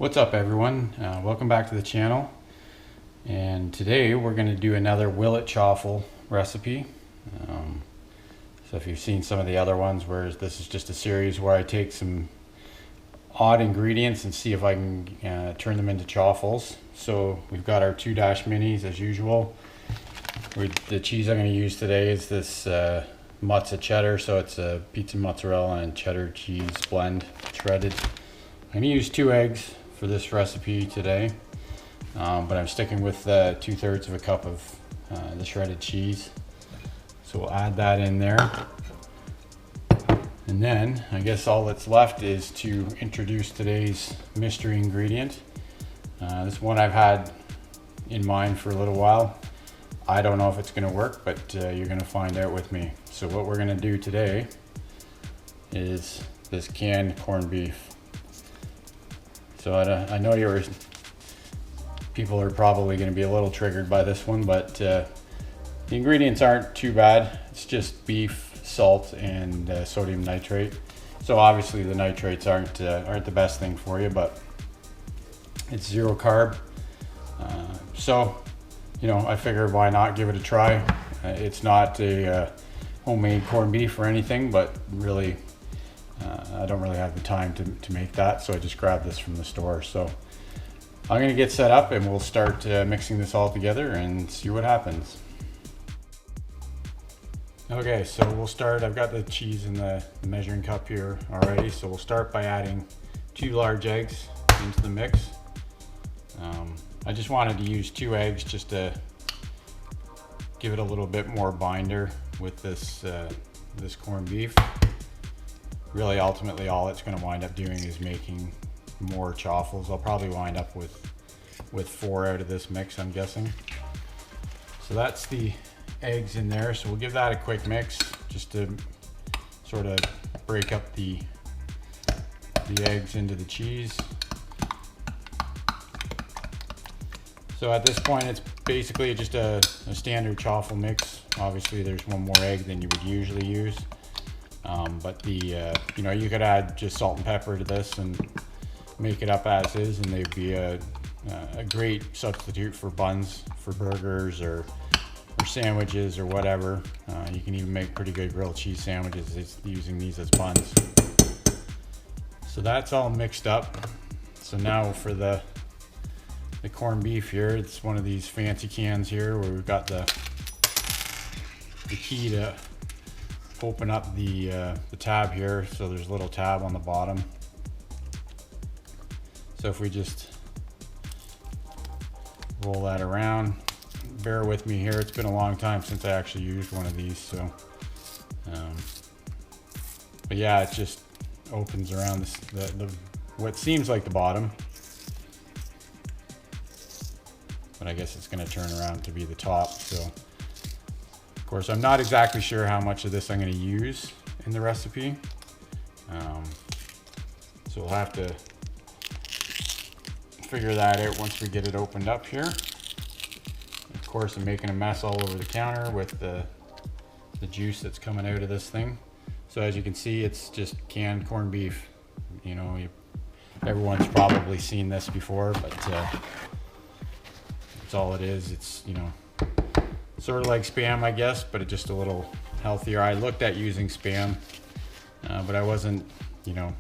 What's up everyone? Welcome back to the channel, and today we're going to do another It Chaffle recipe. So if you've seen some of the other ones, where this is just a series where I take some odd ingredients and see if I can turn them into chaffles. So we've got our 2 dash minis as usual. The cheese I'm going to use today is this mozza cheddar, so it's a pizza mozzarella and cheddar cheese blend, shredded. I'm going to use 2 eggs for this recipe today, but I'm sticking with 2/3 of a cup of the shredded cheese. So we'll add that in there, and then I guess all that's left is to introduce today's mystery ingredient. This one I've had in mind for a little while. I don't know if it's going to work, but you're going to find out with me. So what we're going to do today is this canned corned beef. So I know people are probably going to be a little triggered by this one, but the ingredients aren't too bad. It's just beef, salt, and sodium nitrate. So obviously the nitrates aren't the best thing for you, but it's 0 carb. So I figured why not give it a try. It's not a homemade corned beef or anything, but really I don't really have the time to make that, so I just grabbed this from the store. So I'm going to get set up and we'll start mixing this all together and see what happens. Okay, so we'll start. I've got the cheese in the measuring cup here already, so we'll start by adding 2 large eggs into the mix. I just wanted to use 2 eggs just to give it a little bit more binder with this corned beef. Really, ultimately, all it's going to wind up doing is making more chaffles. I'll probably wind up with 4 out of this mix, I'm guessing. So that's the eggs in there. So we'll give that a quick mix just to sort of break up the eggs into the cheese. So at this point, it's basically just a standard chaffle mix. Obviously, there's 1 more egg than you would usually use. But you could add just salt and pepper to this and make it up as is, and they'd be a great substitute for buns, for burgers, or sandwiches, or whatever. You can even make pretty good grilled cheese sandwiches using these as buns. So that's all mixed up. So now for the corned beef here, it's one of these fancy cans here where we've got the key to open up the tab here. So there's a little tab on the bottom. So if we just roll that around, bear with me here, it's been a long time since I actually used one of these, so but yeah, it just opens around the what seems like the bottom, but I guess it's going to turn around to be the top. So of course, I'm not exactly sure how much of this I'm going to use in the recipe. So we'll have to figure that out once we get it opened up here. Of course, I'm making a mess all over the counter with the juice that's coming out of this thing. So as you can see, it's just canned corned beef. Everyone's probably seen this before, but that's all it is. It's sort of like Spam, I guess, but it's just a little healthier. I looked at using Spam, but I wasn't,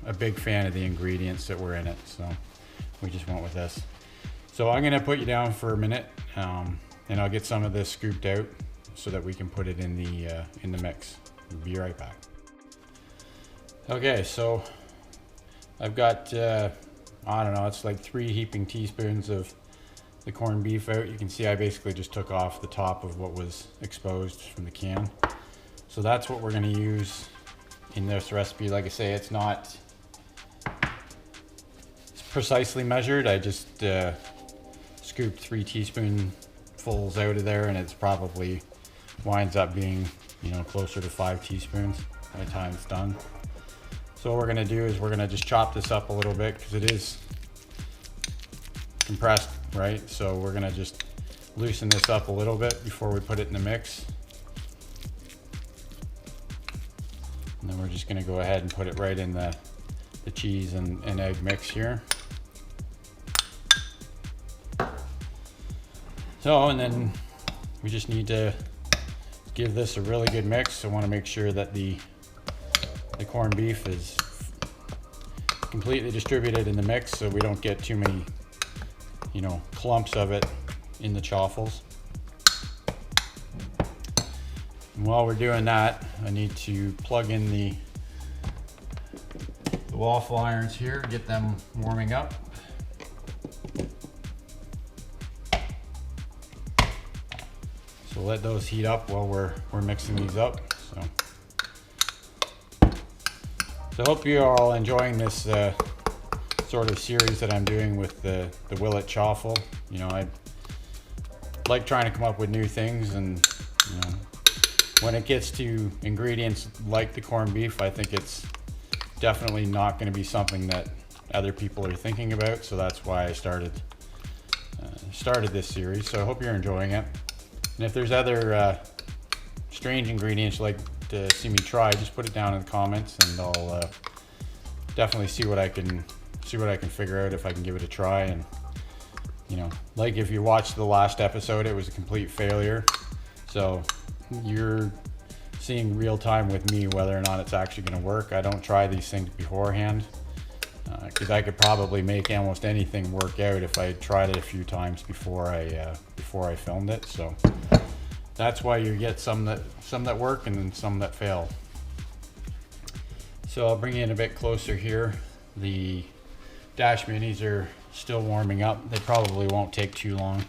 a big fan of the ingredients that were in it, so we just went with this. So I'm gonna put you down for a minute, and I'll get some of this scooped out so that we can put it in the mix. We'll be right back. Okay, so I've got I don't know, it's like 3 heaping teaspoons of the corned beef out. You can see I basically just took off the top of what was exposed from the can. So that's what we're going to use in this recipe. Like I say, it's not precisely measured. I just scooped 3 teaspoonfuls out of there, and it's probably winds up being closer to 5 teaspoons by the time it's done. So what we're going to do is we're going to just chop this up a little bit because it is compressed, right? So we're gonna just loosen this up a little bit before we put it in the mix. And then we're just gonna go ahead and put it right in the cheese and egg mix here. So, and then we just need to give this a really good mix. I want to make sure that the corned beef is completely distributed in the mix, so we don't get too many, you know, clumps of it in the chaffles. And while we're doing that, I need to plug in the waffle irons here, get them warming up. So let those heat up while we're mixing these up. So I hope you are all enjoying this sort of series that I'm doing with the It Chaffle. You know, I like trying to come up with new things, and you know, when it gets to ingredients like the corned beef, I think it's definitely not going to be something that other people are thinking about. So that's why I started this series. So I hope you're enjoying it. And if there's other strange ingredients you'd like to see me try, just put it down in the comments, and I'll definitely see what I can figure out, if I can give it a try. And you know, like if you watched the last episode, it was a complete failure. So you're seeing real time with me whether or not it's actually going to work. I don't try these things beforehand, because I could probably make almost anything work out if I tried it a few times before I filmed it. So that's why you get some that work and then some that fail. So I'll bring you in a bit closer here. The Dash Minis are still warming up. They probably won't take too long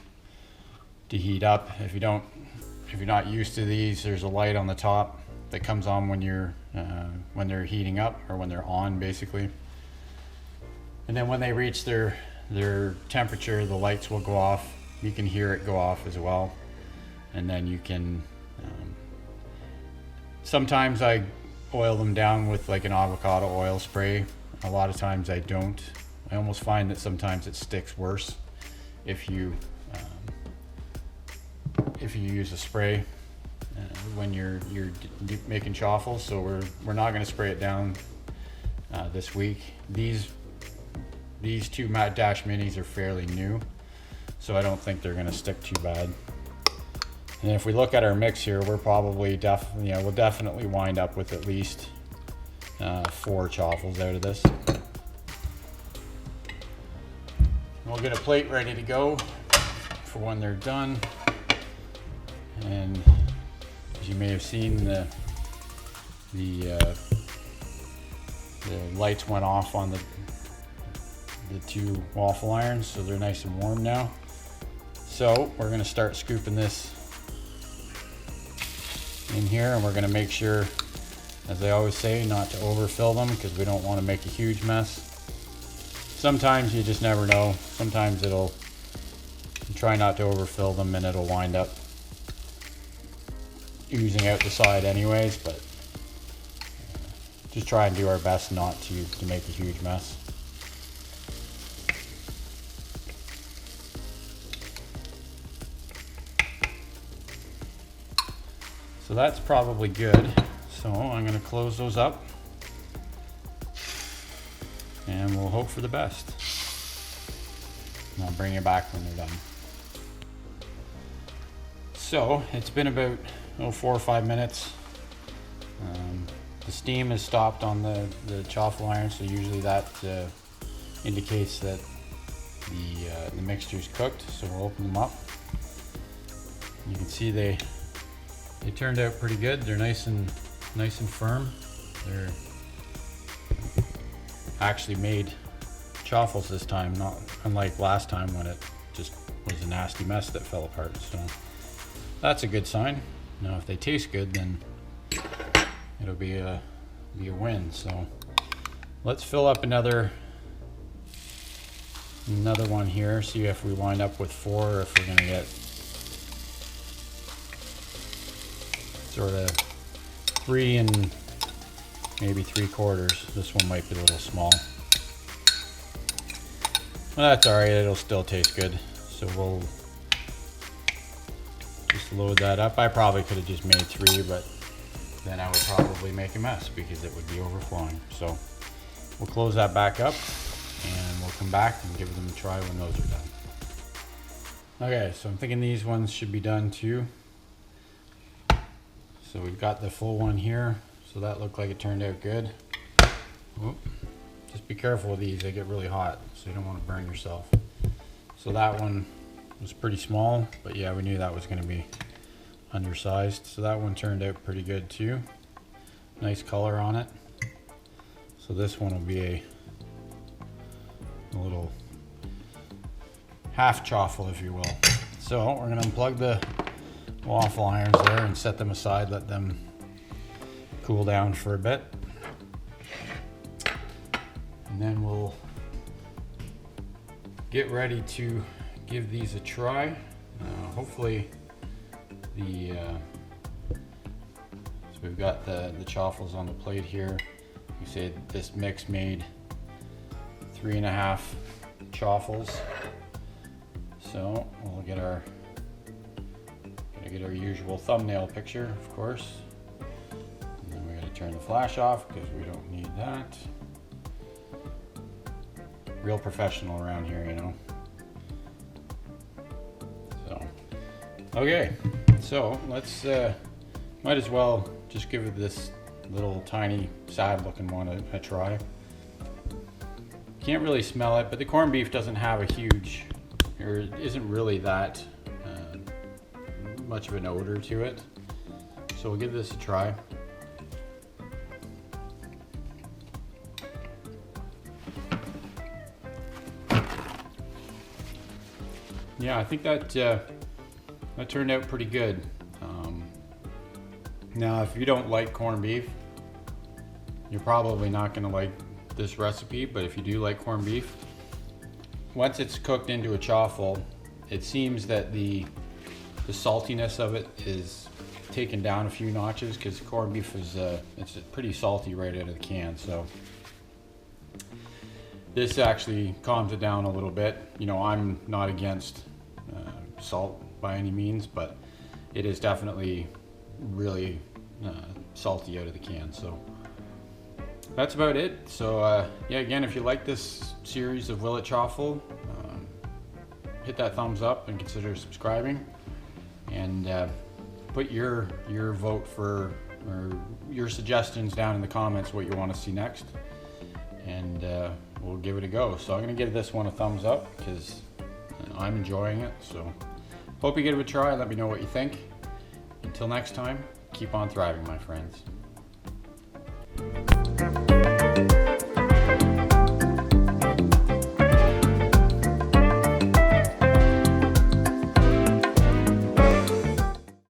to heat up. If you're not used to these, there's a light on the top that comes on when they're heating up, or when they're on basically. And then when they reach their temperature, the lights will go off. You can hear it go off as well. And then you can, sometimes I oil them down with like an avocado oil spray. A lot of times I don't. I almost find that sometimes it sticks worse if you use a spray when you're making chaffles. So we're not going to spray it down this week. These two Dash Minis are fairly new, so I don't think they're going to stick too bad. And if we look at our mix here, we're probably we'll definitely wind up with at least 4 chaffles out of this. We'll get a plate ready to go for when they're done. And as you may have seen, the lights went off on the 2 waffle irons, so they're nice and warm now. So we're going to start scooping this in here, and we're going to make sure, as I always say, not to overfill them, because we don't want to make a huge mess. Sometimes you just never know. Sometimes try not to overfill them and it'll wind up oozing out the side anyways, but just try and do our best not to make a huge mess. So that's probably good. So I'm going to close those up, and we'll hope for the best. And I'll bring you back when they're done. So it's been about 4 or 5 minutes. The steam has stopped on the chaffle iron, so usually that indicates that the mixture is cooked. So we'll open them up. You can see they turned out pretty good. They're nice and firm. They're actually made chaffles this time, not unlike last time when it just was a nasty mess that fell apart. So that's a good sign. Now if they taste good, then it'll be a win. So let's fill up another one here, see if we wind up with 4, or if we're gonna get sort of 3 and maybe 3/4. This one might be a little small. Well, that's alright, it'll still taste good. So we'll just load that up. I probably could have just made 3, but then I would probably make a mess because it would be overflowing. So we'll close that back up, and we'll come back and give them a try when those are done. Okay, so I'm thinking these ones should be done too. So we've got the full one here. So that looked like it turned out good. Whoop. Just be careful with these, they get really hot, so you don't want to burn yourself. So that one was pretty small, but yeah, we knew that was going to be undersized. So that one turned out pretty good too. Nice color on it. So this one will be a little half chaffle, if you will. So we're going to unplug the waffle irons there and set them aside, let them cool down for a bit. And then we'll get ready to give these a try. Hopefully so we've got the chaffles on the plate here. You said this mix made 3.5 chaffles. So we'll get our usual thumbnail picture, of course. And then we're going to turn the flash off because we don't need that. Real professional around here, you know. So, okay, so let's might as well just give it this little tiny sad looking one a try. Can't really smell it, but the corned beef doesn't have a huge, or isn't really that much of an odor to it. So we'll give this a try. Yeah, I think that that turned out pretty good. Now, if you don't like corned beef, you're probably not going to like this recipe, but if you do like corned beef, once it's cooked into a chaffle, it seems that the saltiness of it is taken down a few notches, because corned beef is it's pretty salty right out of the can. So this actually calms it down a little bit. You know, I'm not against salt by any means, but it is definitely really salty out of the can. So that's about it. So yeah, again, if you like this series of It Chaffle, hit that thumbs up and consider subscribing, and put your vote for, or your suggestions down in the comments what you want to see next, and we'll give it a go. So I'm going to give this one a thumbs up because I'm enjoying it. So hope you give it a try. Let me know what you think. Until next time, keep on thriving, my friends.